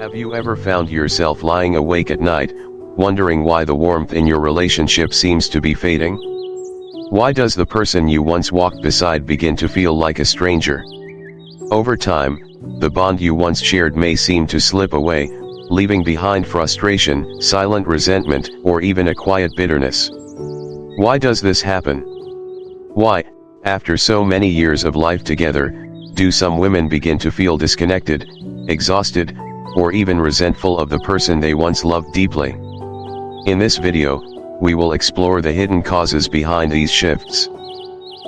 Have you ever found yourself lying awake at night, wondering why the warmth in your relationship seems to be fading? Why does the person you once walked beside begin to feel like a stranger? Over time, the bond you once shared may seem to slip away, leaving behind frustration, silent resentment, or even a quiet bitterness. Why does this happen? Why, after so many years of life together, do some women begin to feel disconnected, exhausted, or even resentful of the person they once loved deeply? In this video, we will explore the hidden causes behind these shifts.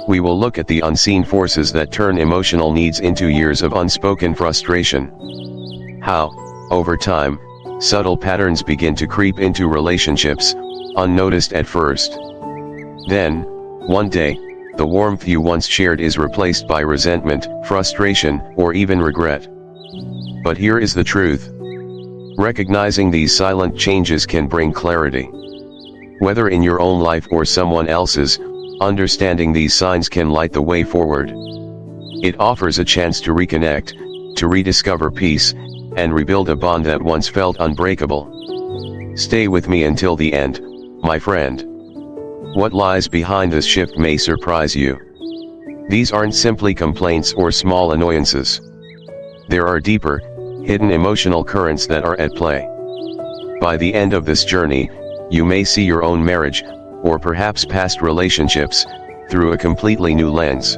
We will look at the unseen forces that turn emotional needs into years of unspoken frustration. How, over time, subtle patterns begin to creep into relationships, unnoticed at first. Then, one day, the warmth you once shared is replaced by resentment, frustration, or even regret. But here is the truth. Recognizing these silent changes can bring clarity. Whether in your own life or someone else's, understanding these signs can light the way forward. It offers a chance to reconnect, to rediscover peace, and rebuild a bond that once felt unbreakable. Stay with me until the end, my friend. What lies behind this shift may surprise you. These aren't simply complaints or small annoyances. There are deeper, hidden emotional currents that are at play. By the end of this journey, you may see your own marriage, or perhaps past relationships, through a completely new lens.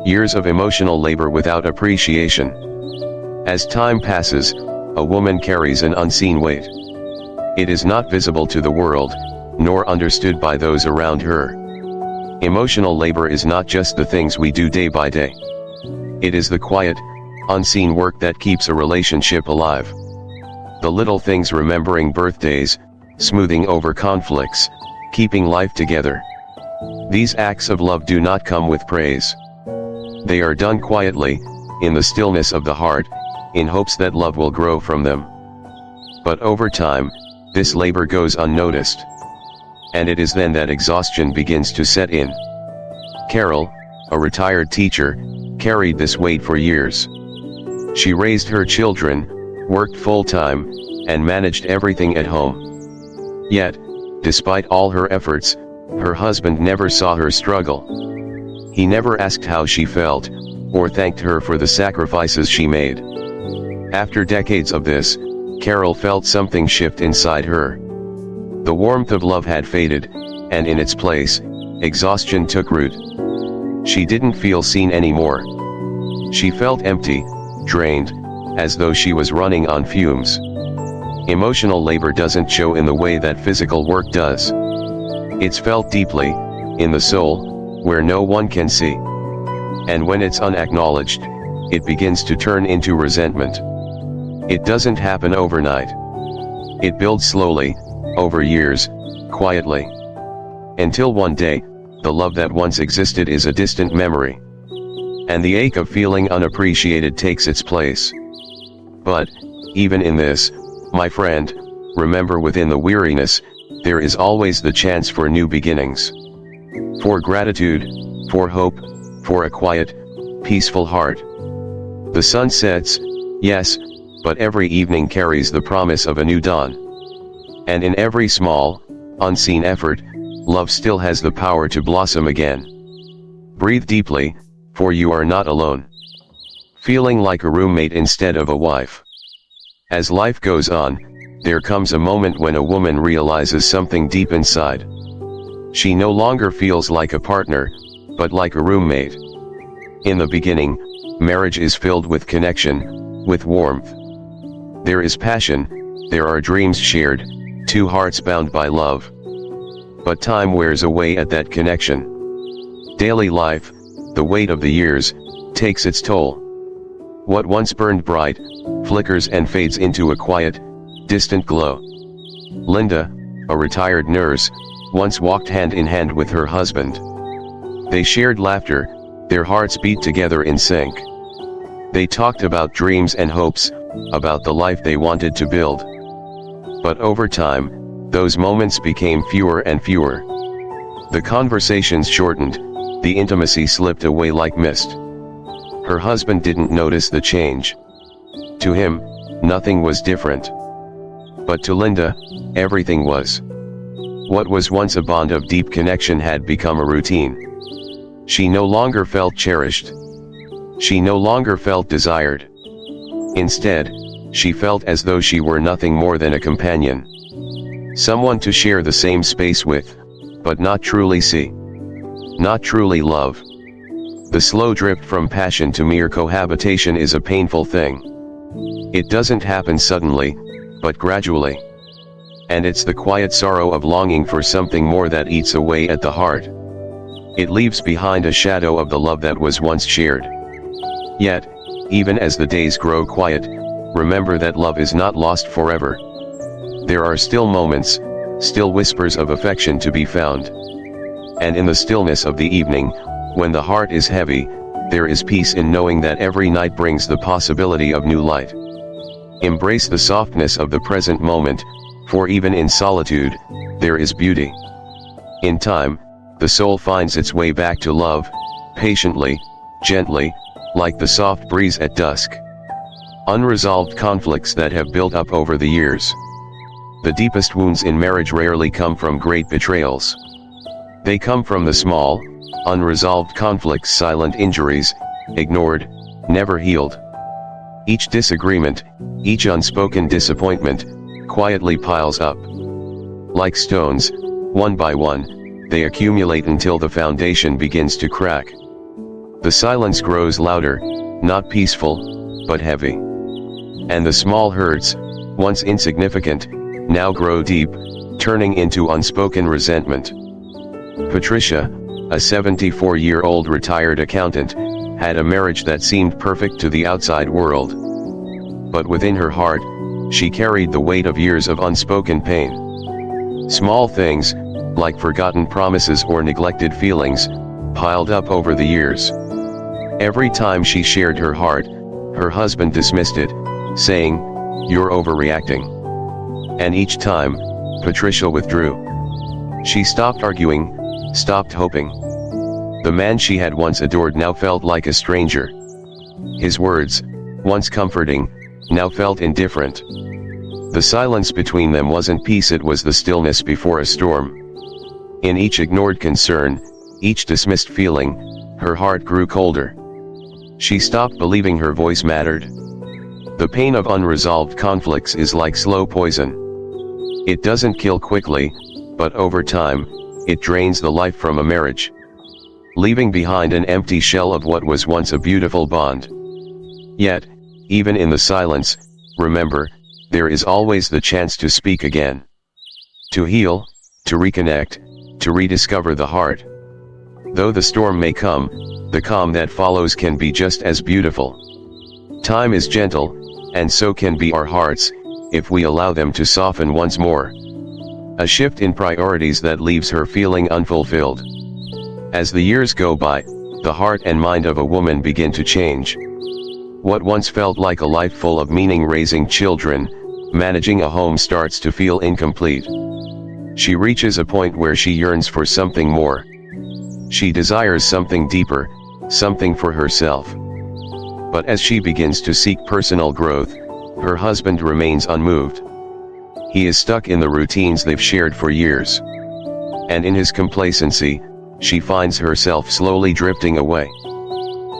Years of emotional labor without appreciation. As time passes, a woman carries an unseen weight. It is not visible to the world, nor understood by those around her. Emotional labor is not just the things we do day by day. It is the quiet, unseen work that keeps a relationship alive. The little things: remembering birthdays, smoothing over conflicts, keeping life together. These acts of love do not come with praise. They are done quietly, in the stillness of the heart, in hopes that love will grow from them. But over time, this labor goes unnoticed. And it is then that exhaustion begins to set in. Carol, a retired teacher, carried this weight for years. She raised her children, worked full-time, and managed everything at home. Yet, despite all her efforts, her husband never saw her struggle. He never asked how she felt, or thanked her for the sacrifices she made. After decades of this, Carol felt something shift inside her. The warmth of love had faded, and in its place, exhaustion took root. She didn't feel seen anymore. She felt empty, drained, as though she was running on fumes. Emotional labor doesn't show in the way that physical work does. It's felt deeply, in the soul, where no one can see. And when it's unacknowledged, it begins to turn into resentment. It doesn't happen overnight. It builds slowly, over years, quietly. Until one day, the love that once existed is a distant memory. And the ache of feeling unappreciated takes its place. But, even in this, my friend, remember, within the weariness, there is always the chance for new beginnings. For gratitude, for hope, for a quiet, peaceful heart. The sun sets, yes, but every evening carries the promise of a new dawn. And in every small, unseen effort, love still has the power to blossom again. Breathe deeply, for you are not alone. Feeling like a roommate instead of a wife. As life goes on, there comes a moment when a woman realizes something deep inside. She no longer feels like a partner, but like a roommate. In the beginning, marriage is filled with connection, with warmth. There is passion, there are dreams shared, two hearts bound by love. But time wears away at that connection. Daily life, the weight of the years, takes its toll. What once burned bright, flickers and fades into a quiet, distant glow. Linda, a retired nurse, once walked hand in hand with her husband. They shared laughter, their hearts beat together in sync. They talked about dreams and hopes, about the life they wanted to build. But over time, those moments became fewer and fewer. The conversations shortened, the intimacy slipped away like mist. Her husband didn't notice the change. To him, nothing was different. But to Linda, everything was. What was once a bond of deep connection had become a routine. She no longer felt cherished. She no longer felt desired. Instead, she felt as though she were nothing more than a companion. Someone to share the same space with, but not truly see. Not truly love. The slow drift from passion to mere cohabitation is a painful thing. It doesn't happen suddenly, but gradually. And it's the quiet sorrow of longing for something more that eats away at the heart. It leaves behind a shadow of the love that was once shared. Yet, even as the days grow quiet, remember that love is not lost forever. There are still moments, still whispers of affection to be found. And in the stillness of the evening, when the heart is heavy, there is peace in knowing that every night brings the possibility of new light. Embrace the softness of the present moment, for even in solitude, there is beauty. In time, the soul finds its way back to love, patiently, gently, like the soft breeze at dusk. Unresolved conflicts that have built up over the years. The deepest wounds in marriage rarely come from great betrayals. They come from the small, unresolved conflicts, silent injuries, ignored, never healed. Each disagreement, each unspoken disappointment, quietly piles up. Like stones, one by one, they accumulate until the foundation begins to crack. The silence grows louder, not peaceful, but heavy. And the small hurts, once insignificant, now grow deep, turning into unspoken resentment. Patricia, a 74-year-old retired accountant, had a marriage that seemed perfect to the outside world. But within her heart, she carried the weight of years of unspoken pain. Small things, like forgotten promises or neglected feelings, piled up over the years. Every time she shared her heart, her husband dismissed it, saying, "You're overreacting." And each time, Patricia withdrew. She stopped arguing, stopped hoping. The man she had once adored now felt like a stranger. His words, once comforting, now felt indifferent. The silence between them wasn't peace, it was the stillness before a storm. In each ignored concern, each dismissed feeling, her heart grew colder. She stopped believing her voice mattered. The pain of unresolved conflicts is like slow poison. It doesn't kill quickly, but over time, it drains the life from a marriage, leaving behind an empty shell of what was once a beautiful bond. Yet, even in the silence, remember, there is always the chance to speak again. To heal, to reconnect, to rediscover the heart. Though the storm may come, the calm that follows can be just as beautiful. Time is gentle, and so can be our hearts, if we allow them to soften once more. A shift in priorities that leaves her feeling unfulfilled. As the years go by, the heart and mind of a woman begin to change. What once felt like a life full of meaning, raising children, managing a home, starts to feel incomplete. She reaches a point where she yearns for something more. She desires something deeper, something for herself. But as she begins to seek personal growth, her husband remains unmoved. He is stuck in the routines they've shared for years. And in his complacency, she finds herself slowly drifting away.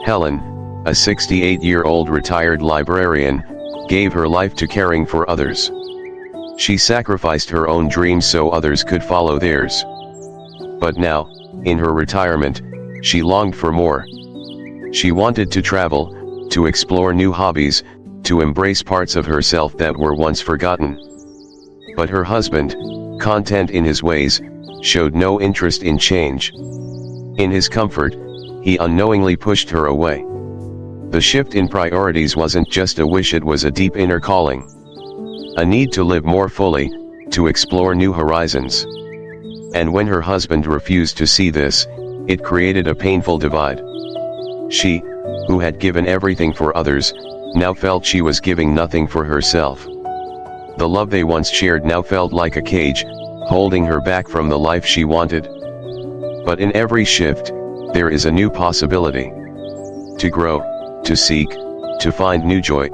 Helen, a 68-year-old retired librarian, gave her life to caring for others. She sacrificed her own dreams so others could follow theirs. But now, in her retirement, she longed for more. She wanted to travel, to explore new hobbies, to embrace parts of herself that were once forgotten. But her husband, content in his ways, showed no interest in change. In his comfort, he unknowingly pushed her away. The shift in priorities wasn't just a wish, it was a deep inner calling. A need to live more fully, to explore new horizons. And when her husband refused to see this, it created a painful divide. She, who had given everything for others, now felt she was giving nothing for herself. The love they once shared now felt like a cage, holding her back from the life she wanted. But in every shift, there is a new possibility. To grow, to seek, to find new joy.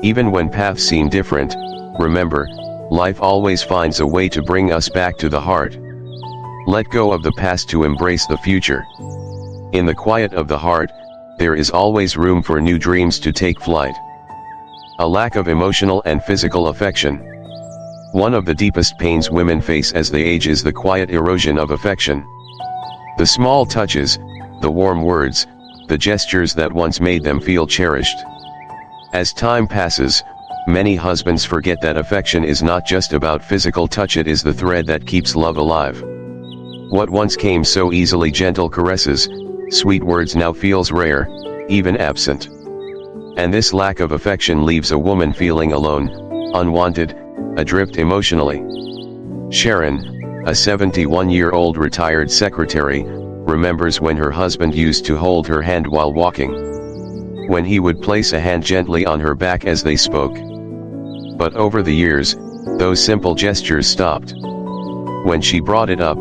Even when paths seem different, remember, life always finds a way to bring us back to the heart. Let go of the past to embrace the future. In the quiet of the heart, there is always room for new dreams to take flight. A lack of emotional and physical affection. One of the deepest pains women face as they age is the quiet erosion of affection. The small touches, the warm words, the gestures that once made them feel cherished. As time passes, many husbands forget that affection is not just about physical touch, it is the thread that keeps love alive. What once came so easily, gentle caresses, sweet words, now feels rare, even absent. And this lack of affection leaves a woman feeling alone, unwanted, adrift emotionally. Sharon, a 71-year-old retired secretary, remembers when her husband used to hold her hand while walking. When he would place a hand gently on her back as they spoke. But over the years, those simple gestures stopped. When she brought it up,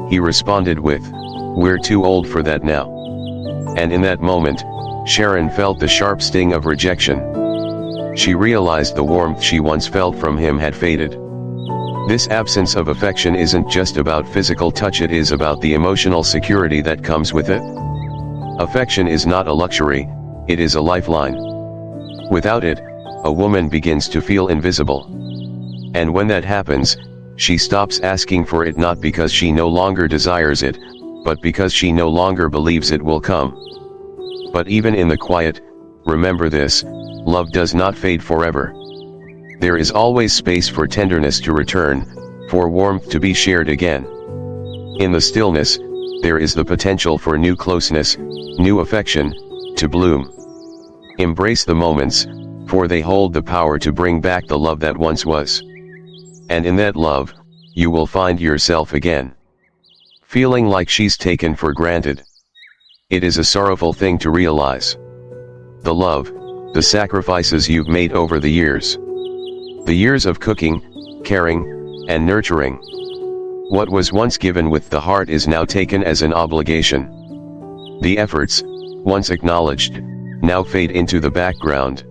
he responded with, "We're too old for that now." And in that moment, Sharon felt the sharp sting of rejection. She realized the warmth she once felt from him had faded. This absence of affection isn't just about physical touch, it is about the emotional security that comes with it. Affection is not a luxury, it is a lifeline. Without it, a woman begins to feel invisible. And when that happens, she stops asking for it, not because she no longer desires it, but because she no longer believes it will come. But even in the quiet, remember this: love does not fade forever. There is always space for tenderness to return, for warmth to be shared again. In the stillness, there is the potential for new closeness, new affection, to bloom. Embrace the moments, for they hold the power to bring back the love that once was. And in that love, you will find yourself again. Feeling like she's taken for granted. It is a sorrowful thing to realize. The love, the sacrifices you've made over the years. The years of cooking, caring, and nurturing. What was once given with the heart is now taken as an obligation. The efforts, once acknowledged, now fade into the background.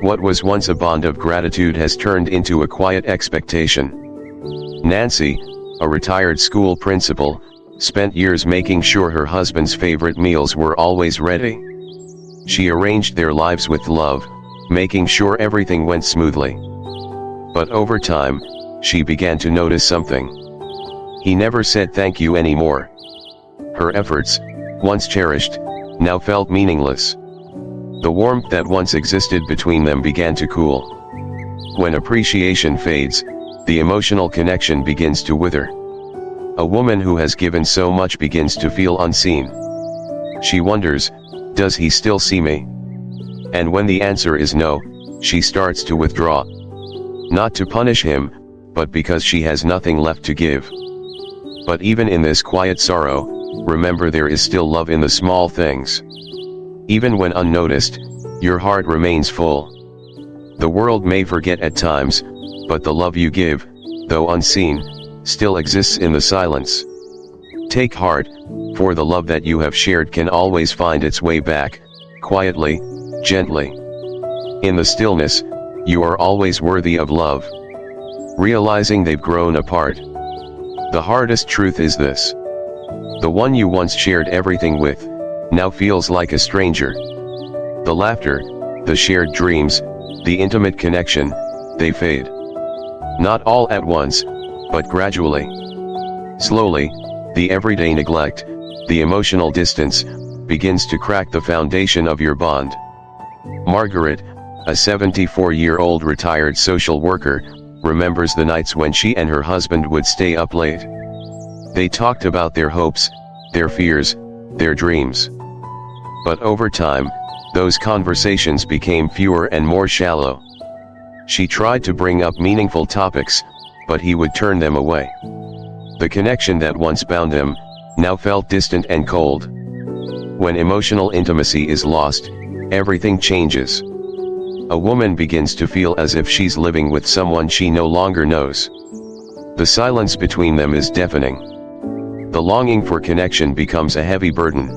What was once a bond of gratitude has turned into a quiet expectation. Nancy, a retired school principal, spent years making sure her husband's favorite meals were always ready. She arranged their lives with love, making sure everything went smoothly. But over time, she began to notice something. He never said thank you anymore. Her efforts, once cherished, now felt meaningless. The warmth that once existed between them began to cool. When appreciation fades, the emotional connection begins to wither. A woman who has given so much begins to feel unseen. She wonders, does he still see me? And when the answer is no, she starts to withdraw. Not to punish him, but because she has nothing left to give. But even in this quiet sorrow, remember there is still love in the small things. Even when unnoticed, your heart remains full. The world may forget at times, but the love you give, though unseen, still exists in the silence. Take heart, for the love that you have shared can always find its way back, quietly, gently. In the stillness, you are always worthy of love. Realizing they've grown apart. The hardest truth is this: the one you once shared everything with, now feels like a stranger. The laughter, the shared dreams, the intimate connection, they fade. Not all at once, but gradually. Slowly, the everyday neglect, the emotional distance, begins to crack the foundation of your bond. Margaret, a 74-year-old retired social worker, remembers the nights when she and her husband would stay up late. They talked about their hopes, their fears, their dreams. But over time, those conversations became fewer and more shallow. She tried to bring up meaningful topics, but he would turn them away. The connection that once bound them, now felt distant and cold. When emotional intimacy is lost, everything changes. A woman begins to feel as if she's living with someone she no longer knows. The silence between them is deafening. The longing for connection becomes a heavy burden.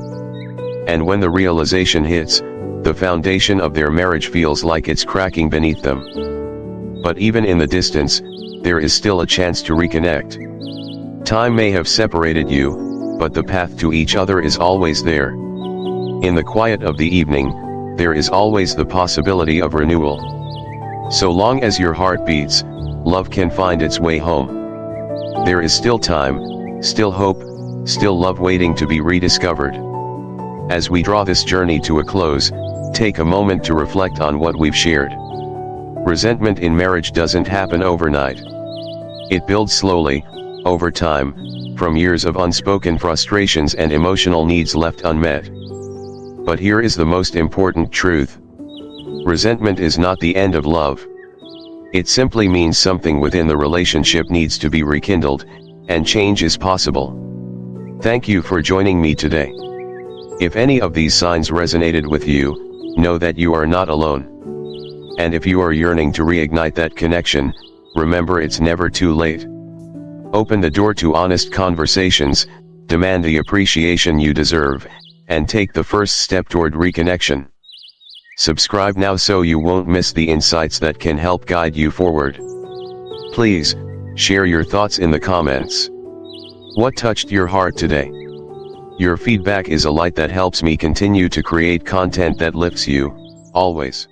And when the realization hits, the foundation of their marriage feels like it's cracking beneath them. But even in the distance, there is still a chance to reconnect. Time may have separated you, but the path to each other is always there. In the quiet of the evening, there is always the possibility of renewal. So long as your heart beats, love can find its way home. There is still time, still hope, still love waiting to be rediscovered. As we draw this journey to a close, take a moment to reflect on what we've shared. Resentment in marriage doesn't happen overnight. It builds slowly, over time, from years of unspoken frustrations and emotional needs left unmet. But here is the most important truth. Resentment is not the end of love. It simply means something within the relationship needs to be rekindled, and change is possible. Thank you for joining me today. If any of these signs resonated with you, know that you are not alone. And if you are yearning to reignite that connection, remember it's never too late. Open the door to honest conversations, demand the appreciation you deserve, and take the first step toward reconnection. Subscribe now so you won't miss the insights that can help guide you forward. Please, share your thoughts in the comments. What touched your heart today? Your feedback is a light that helps me continue to create content that lifts you, always.